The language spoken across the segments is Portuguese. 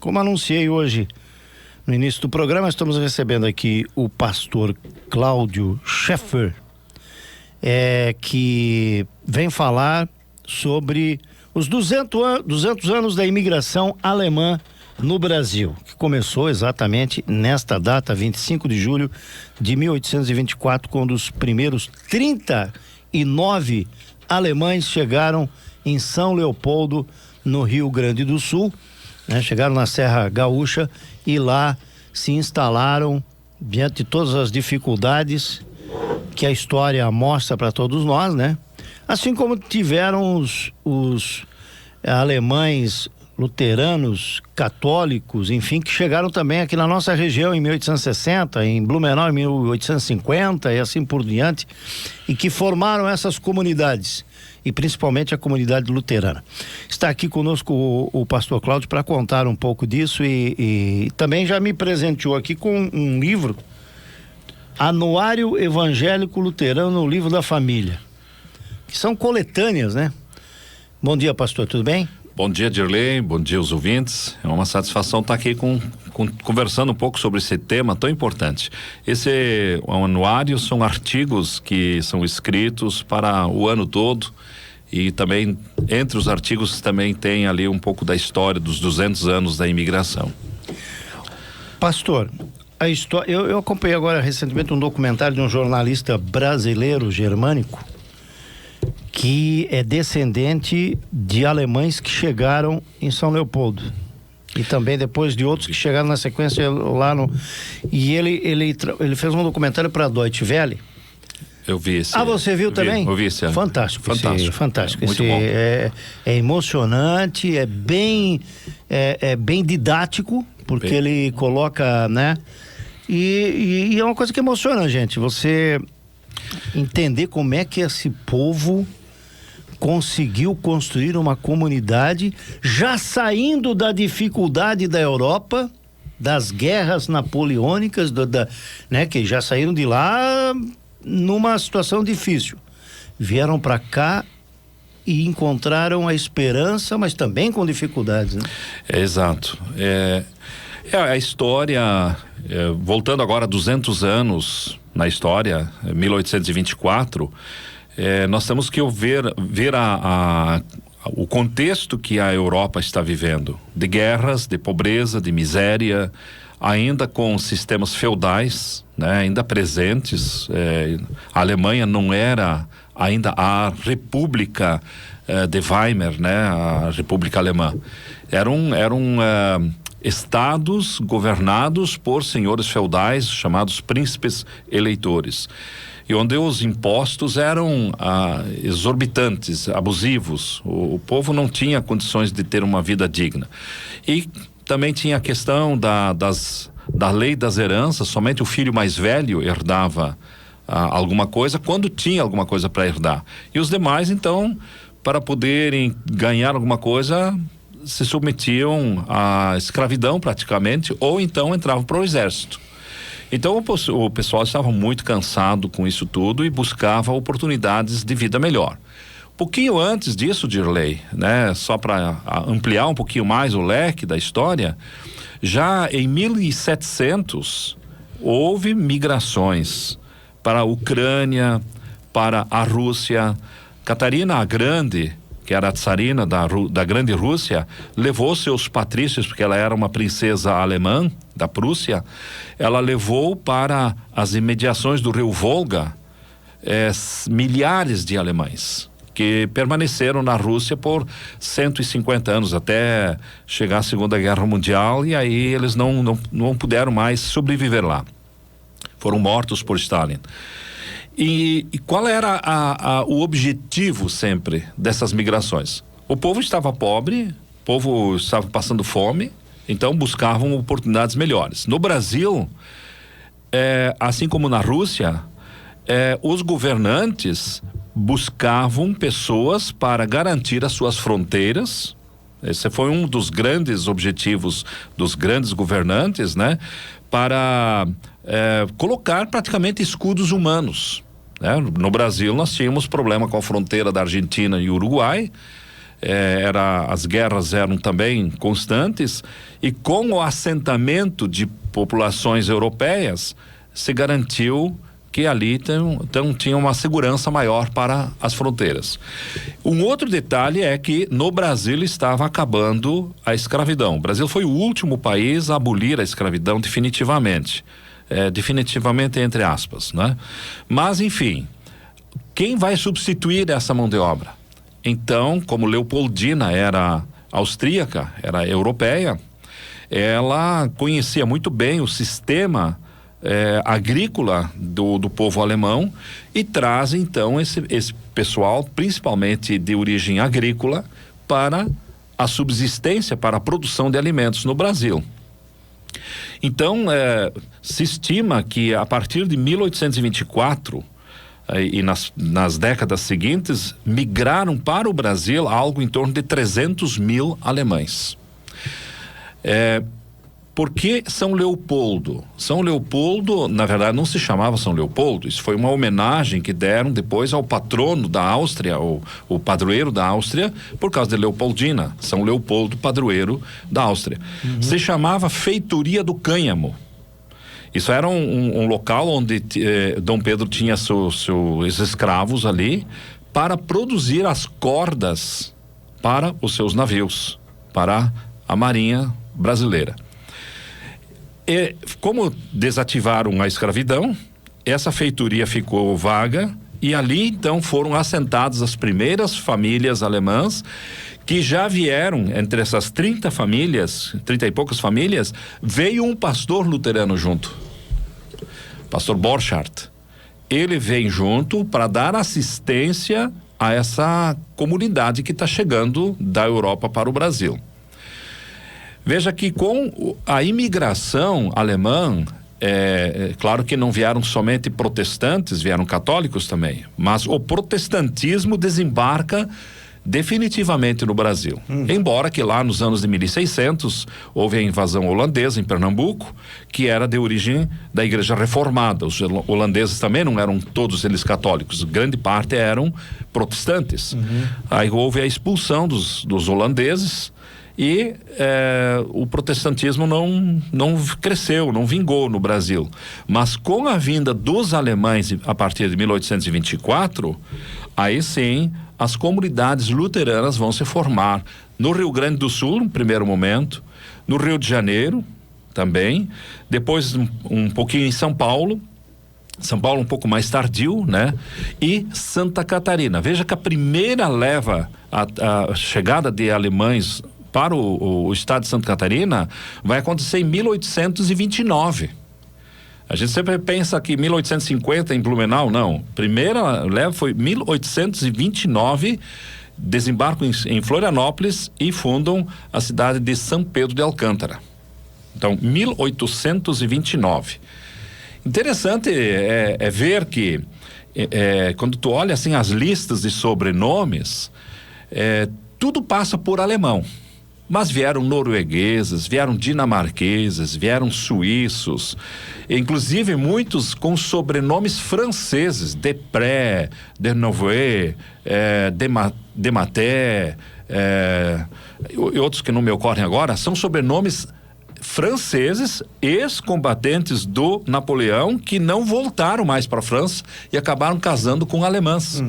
Como anunciei hoje no início do programa, estamos recebendo aqui o pastor Cláudio Scheffer, que vem falar sobre os 200 anos da imigração alemã no Brasil, que começou exatamente nesta data, 25 de julho de 1824, quando os primeiros 39 alemães chegaram em São Leopoldo, no Rio Grande do Sul, né? Chegaram na Serra Gaúcha e lá se instalaram diante de todas as dificuldades que a história mostra para todos nós, né? Assim como tiveram os alemães luteranos, católicos, enfim, que chegaram também aqui na nossa região em 1860, em Blumenau em 1850 e assim por diante, e que formaram essas comunidades, e principalmente a comunidade luterana. Está aqui conosco o pastor Cláudio para contar um pouco disso e também já me presenteou aqui com um livro, Anuário Evangélico Luterano, o Livro da Família, que são coletâneas, né? Bom dia, pastor, tudo bem? Bom dia, Dirley, bom dia aos ouvintes. É uma satisfação estar aqui conversando um pouco sobre esse tema tão importante. Esse anuário são artigos que são escritos para o ano todo, e também entre os artigos também tem ali um pouco da história dos 200 anos da imigração. Pastor, a história, eu acompanhei agora recentemente um documentário de um jornalista brasileiro germânico que é descendente de alemães que chegaram em São Leopoldo e também depois de outros que chegaram na sequência lá no... E ele fez um documentário para a Deutsche Welle. Eu vi esse. Você viu também? Eu vi esse. Fantástico. Fantástico. Muito bom. É emocionante, é bem didático, porque ele coloca, né? E é uma coisa que emociona a gente, você entender como é que esse povo conseguiu construir uma comunidade já saindo da dificuldade da Europa, das guerras napoleônicas, né, que já saíram de lá numa situação difícil, vieram para cá e encontraram a esperança, mas também com dificuldades, né? Exato. A história, voltando agora 200 anos na história, 1824, nós temos que ver o contexto que a Europa está vivendo, de guerras, de pobreza, de miséria, ainda com sistemas feudais, né, ainda presentes. A Alemanha não era ainda a República de Weimar, né, a República Alemã. Eram estados governados por senhores feudais chamados príncipes eleitores, e onde os impostos eram exorbitantes, abusivos. O povo não tinha condições de ter uma vida digna. E também tinha a questão da lei das heranças. Somente o filho mais velho herdava alguma coisa, quando tinha alguma coisa para herdar. E os demais, então, para poderem ganhar alguma coisa, se submetiam à escravidão praticamente, ou então entravam para o exército. Então o pessoal estava muito cansado com isso tudo e buscava oportunidades de vida melhor. Pouquinho antes disso, Dirley, né, só para ampliar um pouquinho mais o leque da história, já em 1700 houve migrações para a Ucrânia, para a Rússia. Catarina a Grande, que era a tsarina da Grande Rússia, levou seus patrícios, porque ela era uma princesa alemã da Prússia, ela levou para as imediações do rio Volga milhares de alemães que permaneceram na Rússia por 150 anos, até chegar a Segunda Guerra Mundial, e aí eles não puderam mais sobreviver lá. Foram mortos por Stalin. E qual era o objetivo sempre dessas migrações? O povo estava pobre, o povo estava passando fome, então buscavam oportunidades melhores. No Brasil, assim como na Rússia, os governantes buscavam pessoas para garantir as suas fronteiras. Esse foi um dos grandes objetivos dos grandes governantes, né? Para colocar praticamente escudos humanos, né? No Brasil nós tínhamos problema com a fronteira da Argentina e Uruguai, as guerras eram também constantes, e com o assentamento de populações europeias se garantiu que ali então tinha uma segurança maior para as fronteiras. Um outro detalhe é que no Brasil estava acabando a escravidão. O Brasil foi o último país a abolir a escravidão definitivamente. Definitivamente entre aspas, né? Mas enfim, quem vai substituir essa mão de obra? Então, como Leopoldina era austríaca, era europeia, ela conhecia muito bem o sistema agrícola do povo alemão, e traz então esse pessoal, principalmente de origem agrícola, para a subsistência, para a produção de alimentos no Brasil. Então, se estima que a partir de 1824 e nas décadas seguintes, migraram para o Brasil algo em torno de 300 mil alemães. Por que São Leopoldo? São Leopoldo, na verdade, não se chamava São Leopoldo. Isso foi uma homenagem que deram depois ao patrono da Áustria, o padroeiro da Áustria, por causa de Leopoldina. São Leopoldo, padroeiro da Áustria. Se chamava Feitoria do Cânhamo. Isso era um local onde Dom Pedro tinha seus escravos ali para produzir as cordas para os seus navios, para a Marinha Brasileira. E como desativaram a escravidão, essa feitoria ficou vaga, e ali então foram assentadas as primeiras famílias alemãs, que já vieram, entre essas 30 famílias, 30 e poucas famílias, veio um pastor luterano junto, pastor Borchardt. Ele vem junto para dar assistência a essa comunidade que está chegando da Europa para o Brasil. Veja que com a imigração alemã, claro que não vieram somente protestantes, vieram católicos também, mas o protestantismo desembarca definitivamente no Brasil. Embora que lá nos anos de 1600 houve a invasão holandesa em Pernambuco, que era de origem da Igreja Reformada. Os holandeses também não eram todos eles católicos, grande parte eram protestantes. Aí houve a expulsão dos holandeses, e o protestantismo não cresceu, não vingou no Brasil. Mas com a vinda dos alemães a partir de 1824, aí sim as comunidades luteranas vão se formar no Rio Grande do Sul, no primeiro momento, no Rio de Janeiro também, depois um pouquinho em São Paulo um pouco mais tardio, né? E Santa Catarina. Veja que a primeira leva, a chegada de alemães para o estado de Santa Catarina vai acontecer em 1829. A gente sempre pensa que 1850 em Blumenau, não. Primeira leva foi 1829, desembarcam em Florianópolis e fundam a cidade de São Pedro de Alcântara. Então, 1829. Interessante ver que quando tu olha assim as listas de sobrenomes, tudo passa por alemão. Mas vieram noruegueses, vieram dinamarqueses, vieram suíços, inclusive muitos com sobrenomes franceses, Depré, Denouvet, Dematé, e outros que não me ocorrem agora, são sobrenomes franceses, ex-combatentes do Napoleão, que não voltaram mais para a França e acabaram casando com alemãs.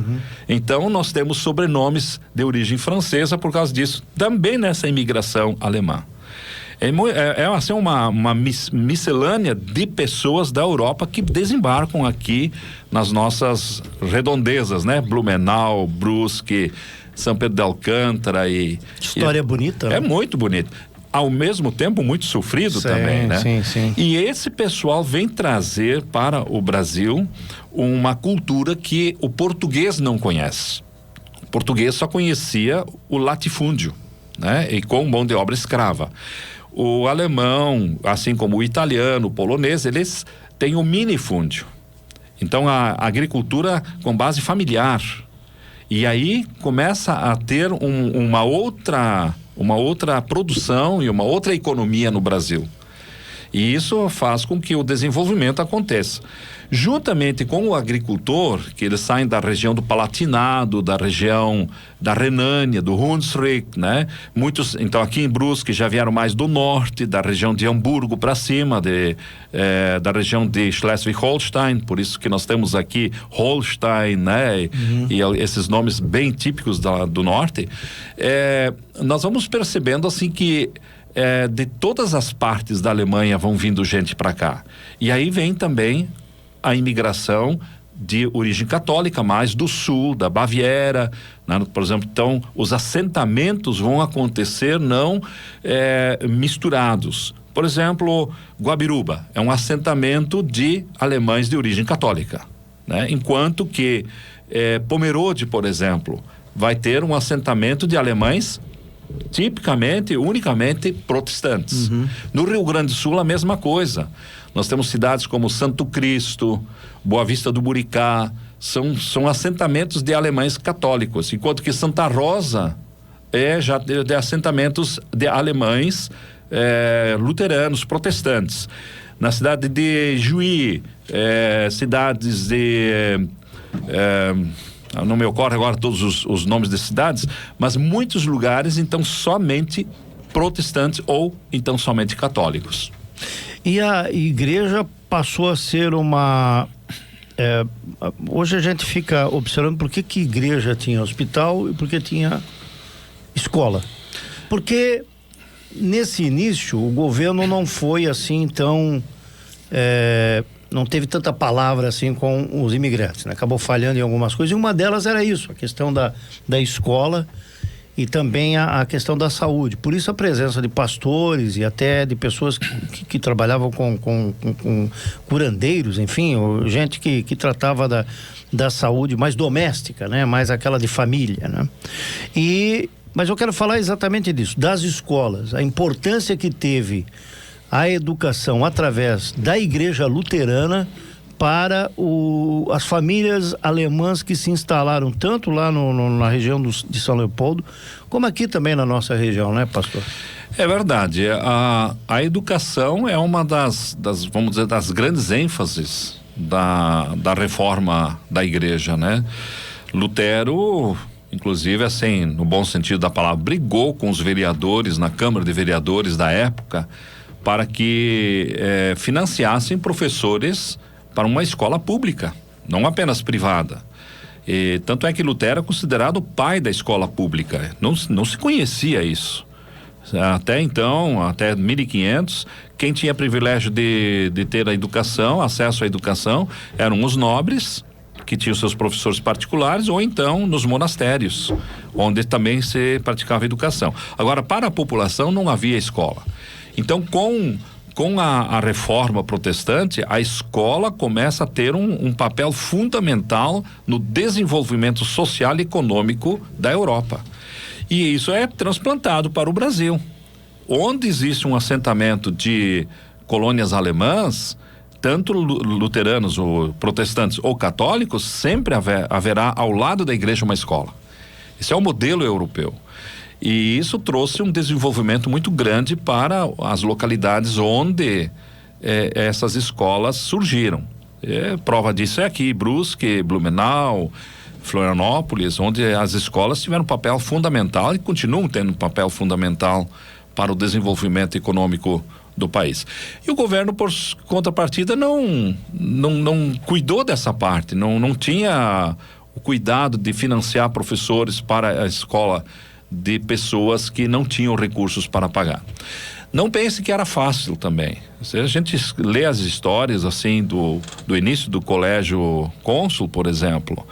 Então nós temos sobrenomes de origem francesa por causa disso, também nessa imigração alemã. Assim uma miscelânea de pessoas da Europa que desembarcam aqui nas nossas redondezas, né? Blumenau, Brusque, São Pedro de Alcântara História bonita, né? É muito bonita. Ao mesmo tempo muito sofrido também, né? Sim. E esse pessoal vem trazer para o Brasil uma cultura que o português não conhece. O português só conhecia o latifúndio, né? E com mão de obra escrava. O alemão, assim como o italiano, o polonês, eles têm o minifúndio. Então a agricultura com base familiar. E aí começa a ter uma outra produção e uma outra economia no Brasil. E isso faz com que o desenvolvimento aconteça. Juntamente com o agricultor, que eles saem da região do Palatinado, da região da Renânia, do Hunsrück, né? Muitos, então aqui em Brusque já vieram mais do norte, da região de Hamburgo para cima, da região de Schleswig-Holstein, por isso que nós temos aqui Holstein, né? E esses nomes bem típicos do norte. Nós vamos percebendo assim que de todas as partes da Alemanha vão vindo gente para cá. E aí vem também a imigração de origem católica, mais do sul, da Baviera, né? Por exemplo, então os assentamentos vão acontecer não misturados. Por exemplo, Guabiruba é um assentamento de alemães de origem católica, né? Enquanto que Pomerode, por exemplo, vai ter um assentamento de alemães tipicamente, unicamente protestantes. No Rio Grande do Sul a mesma coisa. Nós temos cidades como Santo Cristo, Boa Vista do Buricá, são assentamentos de alemães católicos, enquanto que Santa Rosa já de assentamentos de alemães luteranos, protestantes. Na cidade de Juí, cidades de não me ocorre agora todos os nomes de cidades, mas muitos lugares então somente protestantes ou então somente católicos. E a igreja passou a ser uma... hoje a gente fica observando por que igreja tinha hospital e por que tinha escola. Porque nesse início o governo não foi assim tão... não teve tanta palavra assim com os imigrantes, né? Acabou falhando em algumas coisas, e uma delas era isso, a questão da escola e também a questão da saúde. Por isso a presença de pastores e até de pessoas que trabalhavam com curandeiros, enfim, gente que tratava da saúde mais doméstica, né? Mais aquela de família, né? Mas eu quero falar exatamente disso, das escolas, a importância que teve a educação através da igreja luterana para as famílias alemãs que se instalaram tanto lá na região de São Leopoldo, como aqui também na nossa região, né, pastor? É verdade, a educação é uma das vamos dizer, das grandes ênfases da reforma da igreja, né? Lutero, inclusive, assim, no bom sentido da palavra, brigou com os vereadores na Câmara de Vereadores da época para que financiassem professores para uma escola pública, não apenas privada. E tanto é que Lutero é considerado o pai da escola pública. Não se conhecia isso. Até então, até 1500, quem tinha privilégio de ter a educação, acesso à educação, eram os nobres, que tinham seus professores particulares, ou então nos monastérios, onde também se praticava educação. Agora, para a população não havia escola. Então, com a reforma protestante, a escola começa a ter um papel fundamental no desenvolvimento social e econômico da Europa. E isso é transplantado para o Brasil. Onde existe um assentamento de colônias alemãs, tanto luteranos ou protestantes ou católicos, sempre haverá ao lado da igreja uma escola. Esse é o modelo europeu. E isso trouxe um desenvolvimento muito grande para as localidades onde essas escolas surgiram. Prova disso é aqui, Brusque, Blumenau, Florianópolis, onde as escolas tiveram um papel fundamental e continuam tendo um papel fundamental para o desenvolvimento econômico do país. E o governo, por contrapartida, não cuidou dessa parte, não tinha o cuidado de financiar professores para a escola de pessoas que não tinham recursos para pagar. Não pense que era fácil também. Se a gente lê as histórias assim do início do Colégio Cônsul, por exemplo,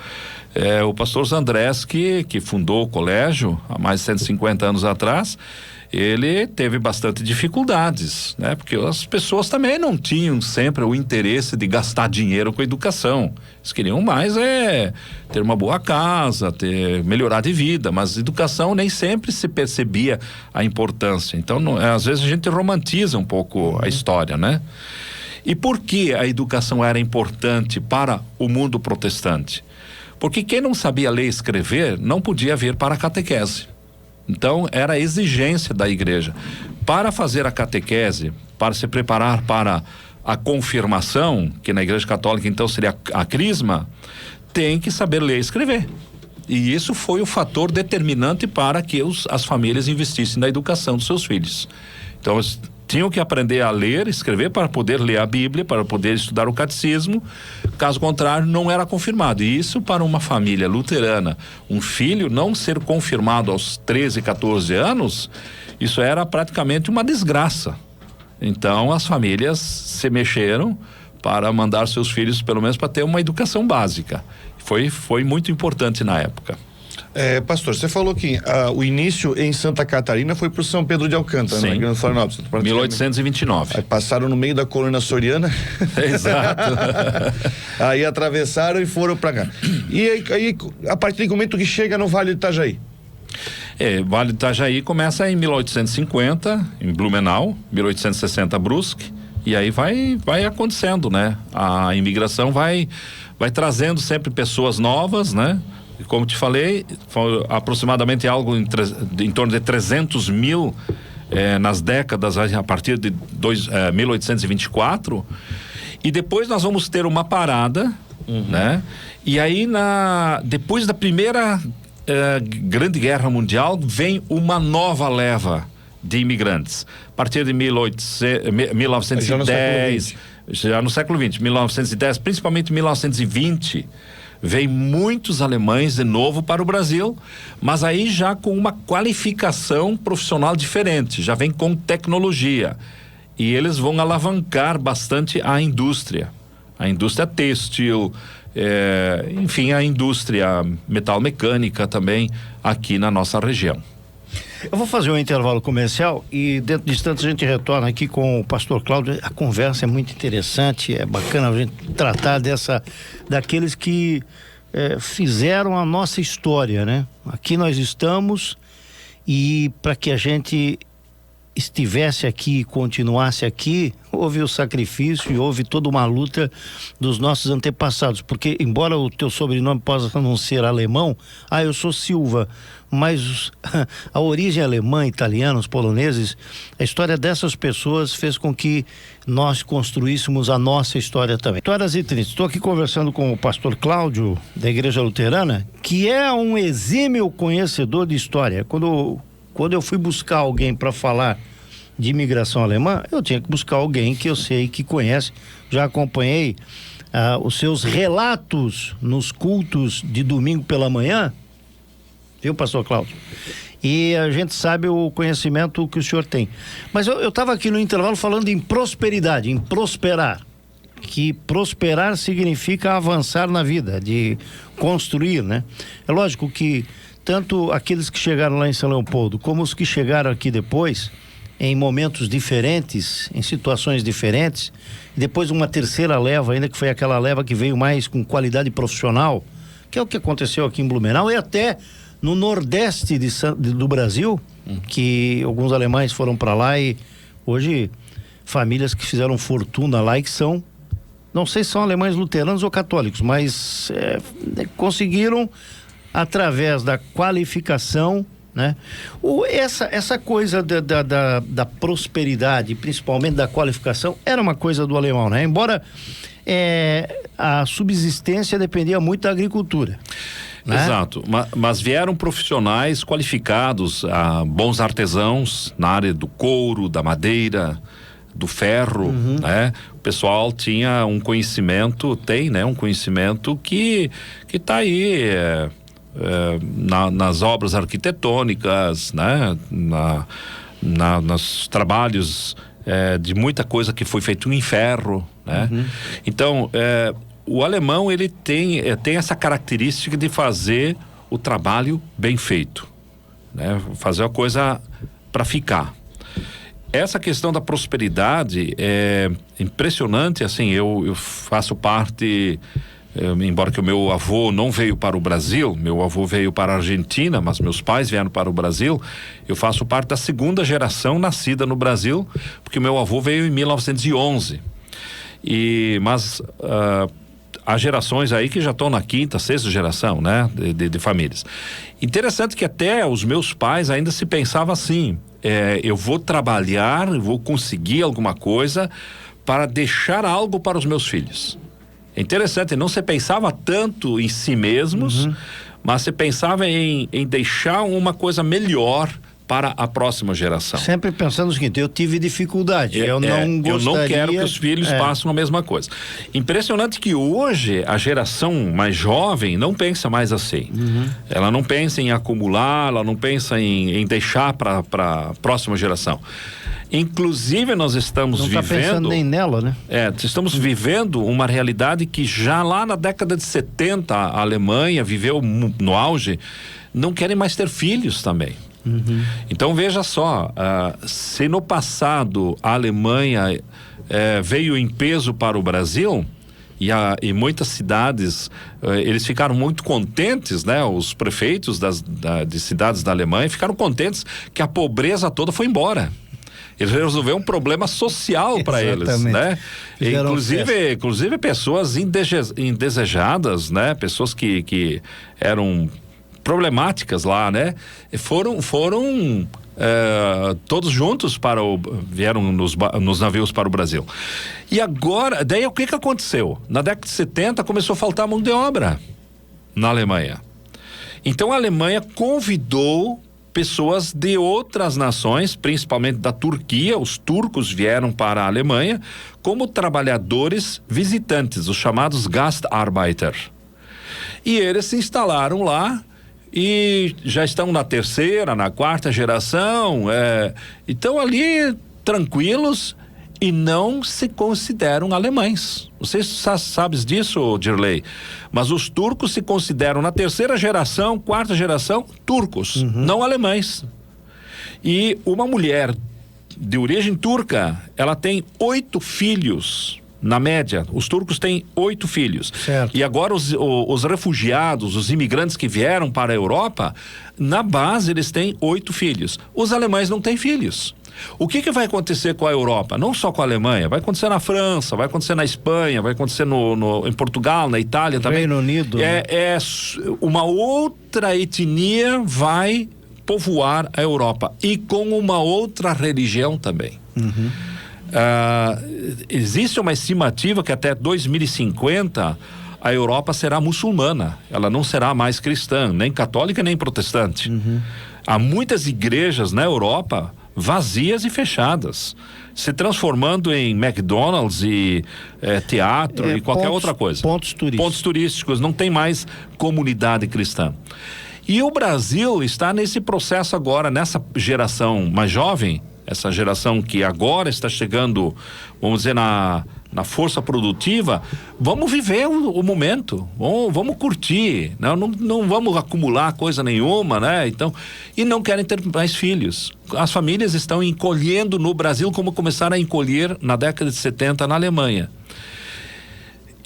o pastor Zandrés, que fundou o colégio há mais de 150 anos atrás, ele teve bastante dificuldades, né? Porque as pessoas também não tinham sempre o interesse de gastar dinheiro com educação. Eles queriam mais ter uma boa casa, melhorar de vida, mas educação nem sempre se percebia a importância. Então, às vezes a gente romantiza um pouco a história, né? E por que a educação era importante para o mundo protestante? Porque quem não sabia ler e escrever não podia vir para a catequese. Então, era a exigência da igreja. para fazer a catequese, para se preparar para a confirmação, que na Igreja Católica então seria a crisma, tem que saber ler e escrever. E isso foi o fator determinante para que as famílias investissem na educação dos seus filhos. Então, eles tinham que aprender a ler e escrever para poder ler a Bíblia, para poder estudar o catecismo. Caso contrário, não era confirmado. E isso, para uma família luterana, um filho não ser confirmado aos 13, 14 anos, isso era praticamente uma desgraça. Então, as famílias se mexeram para mandar seus filhos, pelo menos, para ter uma educação básica. Foi muito importante na época. Pastor, você falou que o início em Santa Catarina foi por São Pedro de Alcântara, sim, na Grande Florianópolis. 1829. Aí passaram no meio da colônia soriana. Exato. Aí atravessaram e foram para cá. E aí, a partir do momento que chega no Vale do Itajaí? Vale do Itajaí começa em 1850, em Blumenau, 1860 Brusque, e aí vai acontecendo, né? A imigração vai trazendo sempre pessoas novas, né? E como te falei, foi aproximadamente algo em torno de 300 mil nas décadas a partir de 1824, e depois nós vamos ter uma parada, né? E aí depois da primeira Grande Guerra Mundial vem uma nova leva de imigrantes. A partir de 1910, já no século XX, 1910, principalmente 1920, vem muitos alemães de novo para o Brasil, mas aí já com uma qualificação profissional diferente, já vem com tecnologia. E eles vão alavancar bastante a indústria têxtil, enfim, a indústria metalmecânica também aqui na nossa região. Eu vou fazer um intervalo comercial e dentro de instantes a gente retorna aqui com o pastor Cláudio. A conversa é muito interessante, é bacana a gente tratar daqueles que fizeram a nossa história, né? Aqui nós estamos, e para que a gente estivesse aqui e continuasse aqui, houve o sacrifício e houve toda uma luta dos nossos antepassados, porque embora o teu sobrenome possa não ser alemão, eu sou Silva, mas a origem alemã, italiana, os poloneses, a história dessas pessoas fez com que nós construíssemos a nossa história também. Histórias e tristes. Estou aqui conversando com o pastor Cláudio, da Igreja Luterana, que é um exímio conhecedor de história. Quando eu fui buscar alguém para falar de imigração alemã, eu tinha que buscar alguém que eu sei que conhece. Já acompanhei os seus relatos nos cultos de domingo pela manhã, viu, pastor Cláudio? E a gente sabe o conhecimento que o senhor tem. Mas eu estava aqui no intervalo falando em prosperidade, em prosperar. Que prosperar significa avançar na vida, de construir, né? É lógico que tanto aqueles que chegaram lá em São Leopoldo, como os que chegaram aqui depois, em momentos diferentes, em situações diferentes, e depois uma terceira leva ainda, que foi aquela leva que veio mais com qualidade profissional, que é o que aconteceu aqui em Blumenau e até no nordeste do Brasil, que alguns alemães foram para lá, e hoje famílias que fizeram fortuna lá e que são, não sei se são alemães luteranos ou católicos, mas conseguiram através da qualificação, né? Essa coisa da prosperidade, principalmente da qualificação, era uma coisa do alemão, né? Embora a subsistência dependia muito da agricultura, né? Exato, mas vieram profissionais qualificados, bons artesãos na área do couro, da madeira, do ferro, né? O pessoal tinha um conhecimento, tem, um conhecimento que tá aí, nas obras arquitetônicas, né? Nos trabalhos de muita coisa que foi feito em ferro, né? Então, o alemão, ele tem essa característica de fazer o trabalho bem feito, né? Fazer a coisa para ficar. Essa questão da prosperidade é impressionante, assim, eu faço parte, embora que o meu avô não veio para o Brasil, meu avô veio para a Argentina, mas meus pais vieram para o Brasil, eu faço parte da segunda geração nascida no Brasil, porque o meu avô veio em 1911. Mas há gerações aí que já estão na quinta, sexta geração, né? De famílias. Interessante que até os meus pais ainda se pensava assim, eu vou trabalhar, eu vou conseguir alguma coisa para deixar algo para os meus filhos. É interessante, não se pensava tanto em si mesmos, mas se pensava em deixar uma coisa melhor para a próxima geração. Sempre pensando no seguinte, eu tive dificuldade, eu não quero que os filhos passem a mesma coisa. Impressionante que hoje a geração mais jovem não pensa mais assim. Ela não pensa em acumular, ela não pensa em deixar para a próxima geração. Inclusive nós estamos não vivendo... Não está pensando nem nela, né? Estamos vivendo uma realidade que já lá na década de 70 a Alemanha viveu no auge, não querem mais ter filhos também. Então veja só, se no passado a Alemanha veio em peso para o Brasil e muitas cidades eles ficaram muito contentes, né? Os prefeitos de cidades da Alemanha ficaram contentes que a pobreza toda foi embora. Ele resolveu um problema social para eles, né? Inclusive pessoas indesejadas, né? Pessoas que eram problemáticas lá, né? Foram todos juntos vieram nos navios para o Brasil. E agora, daí o que aconteceu? Na década de 70 começou a faltar mão de obra na Alemanha. Então a Alemanha convidou pessoas de outras nações, principalmente da Turquia. Os turcos vieram para a Alemanha como trabalhadores visitantes, os chamados Gastarbeiter. E eles se instalaram lá e já estão na terceira, na quarta geração, estão ali tranquilos e não se consideram alemães. Você sabe disso, Dirley? Mas os turcos se consideram na terceira geração, quarta geração, turcos, não alemães. E uma mulher de origem turca, ela tem 8 filhos. Na média, os turcos têm 8 filhos. Certo. E agora os refugiados, os imigrantes que vieram para a Europa, na base eles têm 8 filhos. Os alemães não têm filhos. O que vai acontecer com a Europa? Não só com a Alemanha, vai acontecer na França, vai acontecer na Espanha, vai acontecer em Portugal, na Itália também. Reino Unido. Uma outra etnia vai povoar a Europa e com uma outra religião também. Existe uma estimativa que até 2050 a Europa será muçulmana, ela não será mais cristã, nem católica nem protestante. Há muitas igrejas na Europa vazias e fechadas, se transformando em McDonald's e teatro e qualquer outra coisa. Pontos turísticos, não tem mais comunidade cristã. E o Brasil está nesse processo agora, nessa geração mais jovem, essa geração que agora está chegando, vamos dizer, na força produtiva. Vamos viver o momento, vamos curtir, não vamos acumular coisa nenhuma, né? Então, e não querem ter mais filhos. As famílias estão encolhendo no Brasil como começaram a encolher na década de 70 na Alemanha.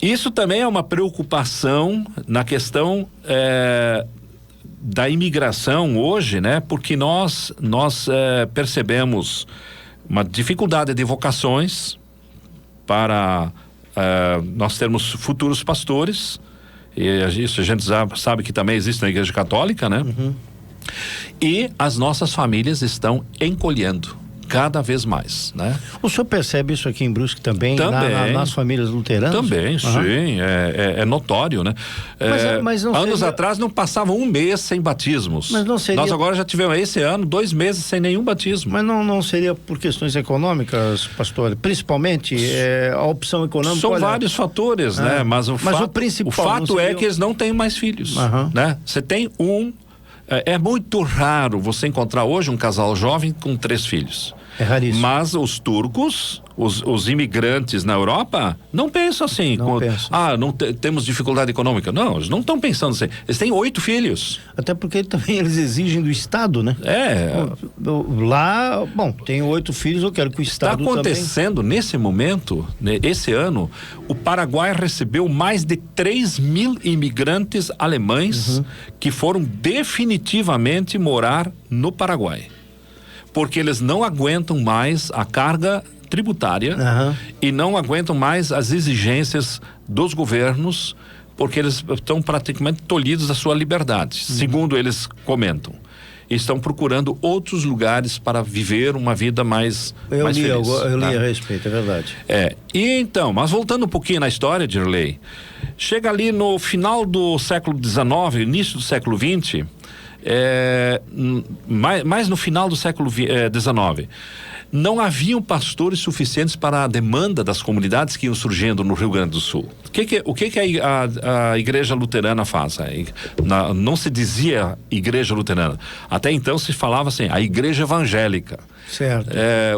Isso também é uma preocupação na questão da imigração hoje, né? Porque nós percebemos uma dificuldade de vocações para nós termos futuros pastores, e isso a gente sabe que também existe na Igreja Católica, né? E as nossas famílias estão encolhendo cada vez mais, né? O senhor percebe isso aqui em Brusque também? Nas famílias luteranas? Também, sim, é notório, né? Mas não anos atrás não passava um mês sem batismos. Mas não seria... Nós agora já tivemos esse ano 2 meses sem nenhum batismo. Mas não seria por questões econômicas, pastor? Principalmente a opção econômica? São vários fatores, né? Mas o fato é que eles não têm mais filhos, né? Você tem é muito raro você encontrar hoje um casal jovem com 3 filhos. É raríssimo. Mas os turcos, os imigrantes na Europa, não pensam assim. Não temos dificuldade econômica. Não, eles não estão pensando assim. Eles têm 8 filhos. Até porque também eles exigem do Estado, né? Lá, tem 8 filhos, eu quero que o Estado está acontecendo também. Nesse momento, esse ano, o Paraguai recebeu mais de 3.000 imigrantes alemães que foram definitivamente morar no Paraguai. Porque eles não aguentam mais a carga tributária e não aguentam mais as exigências dos governos, porque eles estão praticamente tolhidos da sua liberdade, segundo eles comentam. e estão procurando outros lugares para viver uma vida mais feliz. Eu li a respeito, é verdade. E então, mas voltando um pouquinho na história, Dirley, chega ali no final do século XIX, início do século XX, mais no final do século XIX, não haviam pastores suficientes para a demanda das comunidades que iam surgindo no Rio Grande do Sul. O que a igreja luterana faz? Não se dizia igreja luterana. Até então se falava assim, a igreja evangélica. Certo.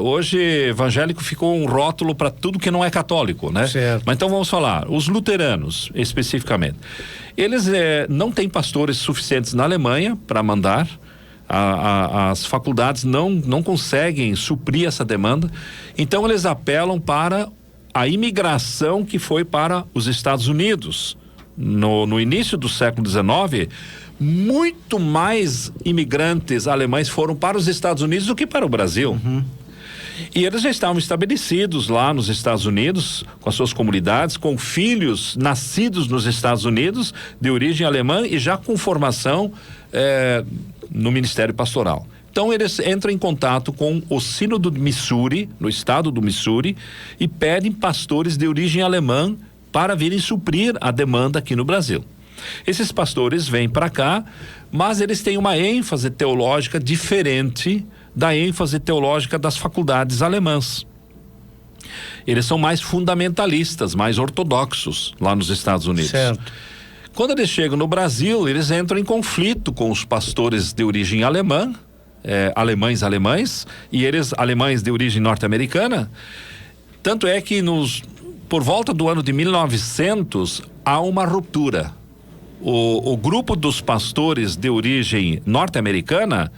Hoje, evangélico ficou um rótulo para tudo que não é católico, né? Certo. Mas então vamos falar, os luteranos, especificamente. Eles não têm pastores suficientes na Alemanha para mandar. As faculdades não conseguem suprir essa demanda, então eles apelam para a imigração que foi para os Estados Unidos. No início do século XIX, muito mais imigrantes alemães foram para os Estados Unidos do que para o Brasil. Uhum. E eles já estavam estabelecidos lá nos Estados Unidos, com as suas comunidades, com filhos nascidos nos Estados Unidos, de origem alemã e já com formação no Ministério Pastoral. Então eles entram em contato com o Sínodo de Missouri, no estado do Missouri, e pedem pastores de origem alemã para virem suprir a demanda aqui no Brasil. Esses pastores vêm para cá, mas eles têm uma ênfase teológica diferente da ênfase teológica das faculdades alemãs. Eles são mais fundamentalistas, mais ortodoxos lá nos Estados Unidos. Certo. Quando eles chegam no Brasil, eles entram em conflito com os pastores de origem alemã, alemães, e eles alemães de origem norte-americana. Tanto é que por volta do ano de 1900 há uma ruptura. O grupo dos pastores de origem norte-americana,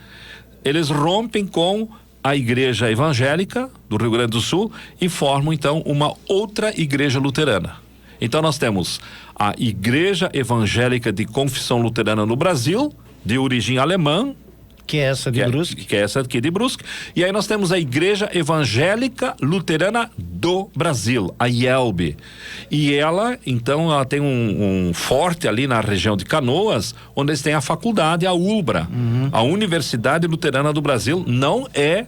eles rompem com a igreja evangélica do Rio Grande do Sul e formam então uma outra igreja luterana. Então nós temos a Igreja Evangélica de Confissão Luterana no Brasil, de origem alemã, que é essa de Brusque. Que é essa aqui de Brusque. E aí nós temos a Igreja Evangélica Luterana do Brasil, a IELB. E ela tem um forte ali na região de Canoas, onde eles têm a faculdade, a ULBRA. Uhum. A Universidade Luterana do Brasil não é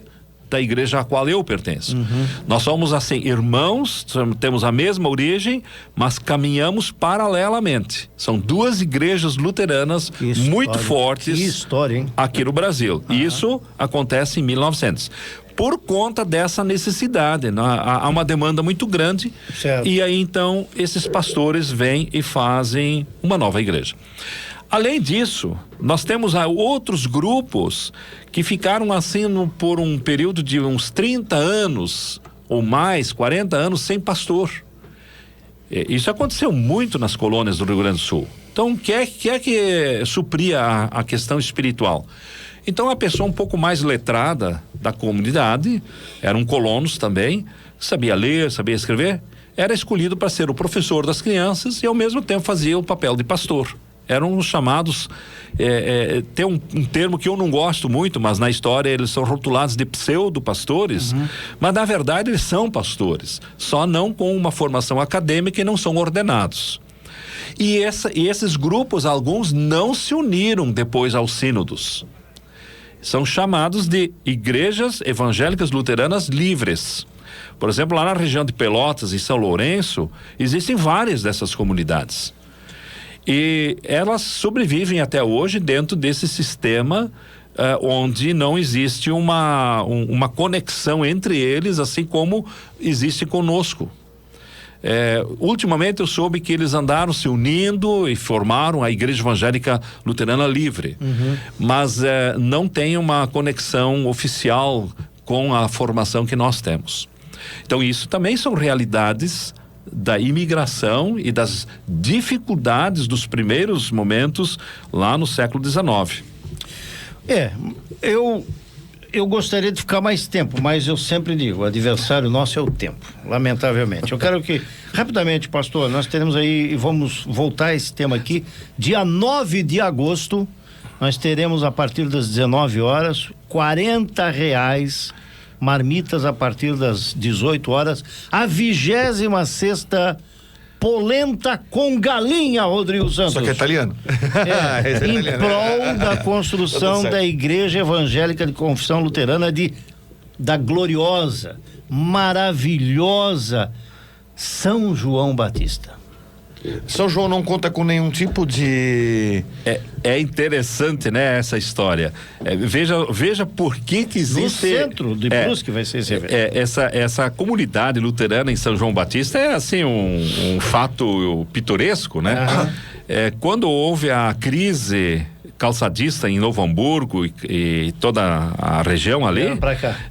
da igreja a qual eu pertenço. Uhum. Nós somos assim, irmãos, temos a mesma origem, mas caminhamos paralelamente. São duas igrejas luteranas muito fortes. Que história, hein? Aqui no Brasil. Uhum. Isso acontece em 1900. Por conta dessa necessidade, né? Há uma demanda muito grande. Certo. E aí então esses pastores vêm e fazem uma nova igreja. Além disso, nós temos outros grupos que ficaram assim por um período de uns 30 anos ou mais, 40 anos sem pastor. Isso aconteceu muito nas colônias do Rio Grande do Sul. Então, quer que supria a questão espiritual? Então, a pessoa um pouco mais letrada da comunidade, eram colonos também, sabia ler, sabia escrever, era escolhido para ser o professor das crianças e ao mesmo tempo fazia o papel de pastor. Eram os chamados, tem um termo que eu não gosto muito, mas na história eles são rotulados de pseudo-pastores, uhum. Mas na verdade eles são pastores, só não com uma formação acadêmica e não são ordenados. E esses grupos, alguns não se uniram depois aos sínodos. São chamados de igrejas evangélicas luteranas livres. Por exemplo, lá na região de Pelotas e São Lourenço, existem várias dessas comunidades. E elas sobrevivem até hoje dentro desse sistema onde não existe uma conexão entre eles, assim como existe conosco. Ultimamente eu soube que eles andaram se unindo e formaram a Igreja Evangélica Luterana Livre, uhum. Mas não tem uma conexão oficial com a formação que nós temos. Então isso também são realidades da imigração e das dificuldades dos primeiros momentos lá no século XIX. Eu gostaria de ficar mais tempo, mas eu sempre digo, o adversário nosso é o tempo, lamentavelmente. Eu quero que, rapidamente, pastor, nós teremos aí, e vamos voltar a esse tema aqui, dia 9 de agosto, nós teremos a partir das 19 horas, R$40, marmitas a partir das 18 horas, a 26ª polenta com galinha, Rodrigo Santos. Só que é italiano. Esse é Em italiano. prol da Tudo construção certo. da Igreja Evangélica de Confissão Luterana da gloriosa, maravilhosa São João Batista. São João não conta com nenhum tipo de... É interessante, né, essa história. Veja por que existe... No centro de Brusque vai ser esse evento. Essa comunidade luterana em São João Batista é assim um fato pitoresco, né? Quando houve a crise calçadista em Novo Hamburgo e toda a região ali...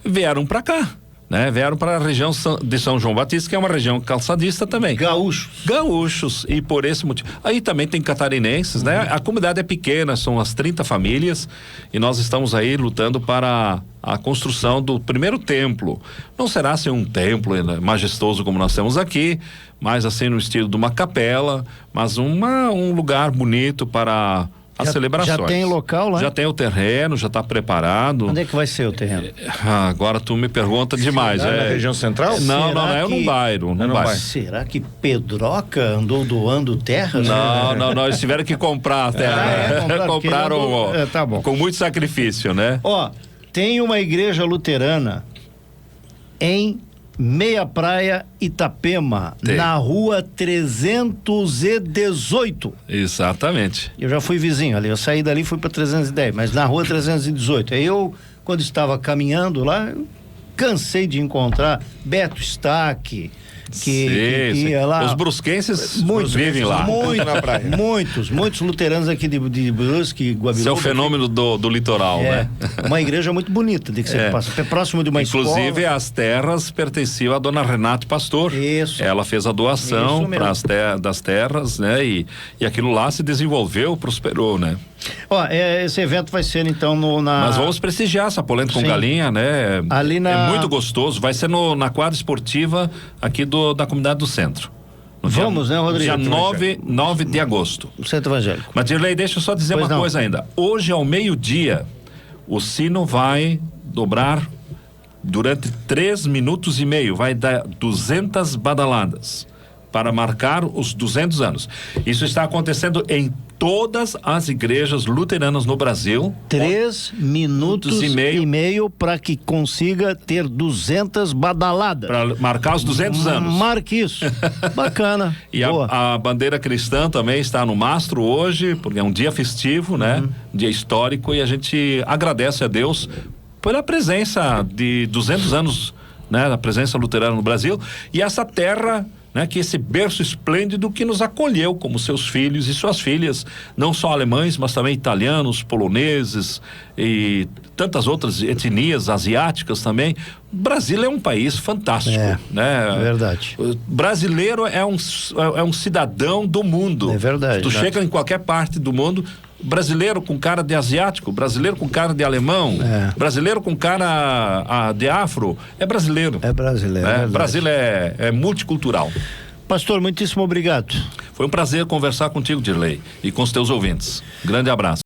Vieram pra cá. Né? Vieram para a região de São João Batista, que é uma região calçadista também. Gaúchos, e por esse motivo. Aí também tem catarinenses, né? A comunidade é pequena, são as 30 famílias, e nós estamos aí lutando para a construção do primeiro templo. Não será assim um templo majestoso como nós temos aqui, mas assim no estilo de uma capela, mas um lugar bonito para as celebrações. Já tem local lá? Já tem o terreno, já está preparado. Onde é que vai ser o terreno? Agora tu me pergunta demais. Na região central? Não, é num bairro. Será que Pedroca andou doando terras? Não, eles tiveram que comprar a terra. Compraram tá bom. Com muito sacrifício, né? Tem uma igreja luterana em Meia Praia, Itapema, na rua 318. Exatamente. Eu já fui vizinho ali, eu saí dali e fui para 310, mas na rua 318. Aí eu, quando estava caminhando lá, eu cansei de encontrar Beto Stack, que ia lá. Os brusquenses vivem lá. Muito na praia. Muitos luteranos aqui de Brusque, Guabiruba. Esse é o fenômeno do litoral, né? Uma igreja muito bonita, de que você passa próximo de uma Inclusive, escola. as terras pertenciam à dona Renate Pastor. Isso. Ela fez a doação das terras, né? E aquilo lá se desenvolveu, prosperou, né? Esse evento vai ser então Mas vamos prestigiar essa polenta com galinha, né? Ali É muito gostoso. Vai ser na quadra esportiva aqui da comunidade do centro. Vamos, né, Rodrigo? Dia 9 de agosto. O Centro Evangélico. Mas, Dirley, deixa eu só dizer uma coisa ainda. Hoje, ao meio-dia, o sino vai dobrar durante 3 minutos e meio. Vai dar 200 badaladas para marcar os 200 anos. Isso está acontecendo em todas as igrejas luteranas no Brasil. 3 minutos e meio para que consiga ter 200 badaladas. Para marcar os 200 anos. Marque isso. Bacana. E a bandeira cristã também está no mastro hoje, porque é um dia festivo, né? Um dia histórico, e a gente agradece a Deus pela presença de 200 anos, né? Da presença luterana no Brasil, e essa terra, né, que esse berço esplêndido que nos acolheu como seus filhos e suas filhas, não só alemães, mas também italianos, poloneses e tantas outras etnias asiáticas também. O Brasil é um país fantástico, né? É verdade. O brasileiro é um cidadão do mundo. É verdade. Tu chega em qualquer parte do mundo, brasileiro com cara de asiático, brasileiro com cara de alemão, brasileiro com cara de afro, é brasileiro. É brasileiro. É Brasil é multicultural. Pastor, muitíssimo obrigado. Foi um prazer conversar contigo, Dirley, e com os teus ouvintes. Grande abraço.